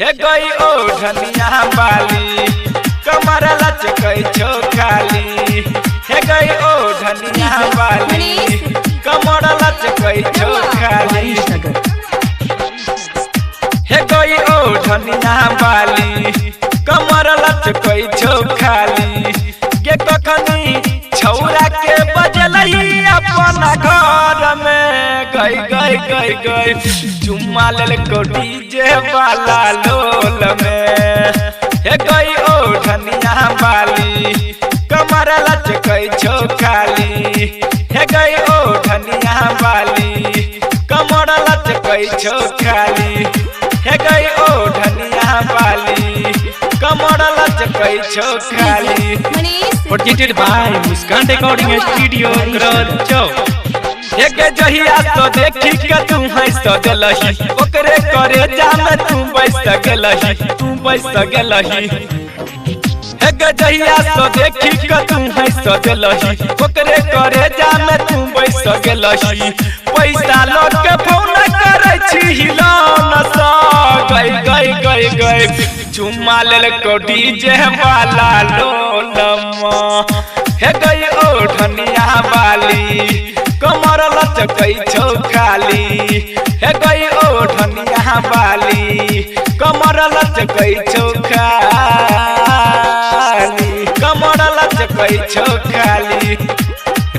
हे गई ओ धनिया बाली कमर लचकै छो खाली। हे गई ओ धनिया बाली कमर लचकै छो खाली। हे गई ओ धनिया बाली कमर लचकै छो खाली। गे कखनी छौरा के बजलई अपना घर में गई गई गई गई चुम्मा लेल को डीजे वाला लोल में। हे गई ओ धनिया बाली कमर लचकै छो खाली। हे गई ओ धनिया बाली कमर लचकै छो खाली। हे गई ओ धनिया बाली कमर लचकै छो खाली। Presented by Muskan Recording Studio, Krancho. एक जहिया तो देखी के तू हंस गेलही ओकरे करे जाम तू बैस गेलही तू बैस गेलही। एक जहिया तो देखी के तू हंस गेलही ओकरे करे जाम तू बैस गेलही। पैसा लोग के फोन करे छी हिलान सा गई गई गई गई चुम्मा लेल को डीजे वाला लोलमा। हे गई ओ धनिया बाली कमर लचकै छो खाली। हे गई ओ धनिया बाली कमर लचकै छो खाली। कमर लचकै छो खाली।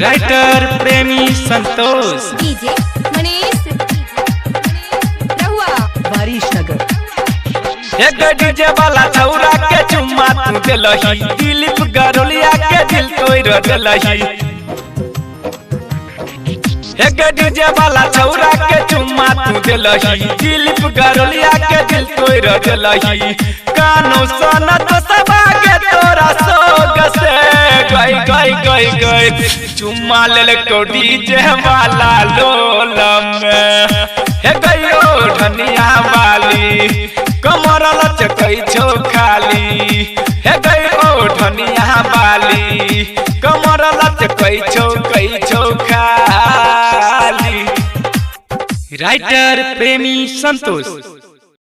Writer Premi Santosh. DJ Manish Rahua Barish Nagar. एक डीजे वाला छौरा के चुम्मा तू देलही दिलीप गरोलिया के दिल तोड़ देलही। एक डीजे वाला छौरा के चुम्मा तू देलही दिलीप गरोलिया के दिल तोड़ देलही। कानो सनत सबा के तोरा सोग से गई गई गई गई चुम्मा लेल को डीजे वाला लोल में। हे गई ओ धनिया बाली कमर लचकै छो खाली। हे गई ओ धनिया बाली कमर लचकै छो खाली। Writer Premi Santosh.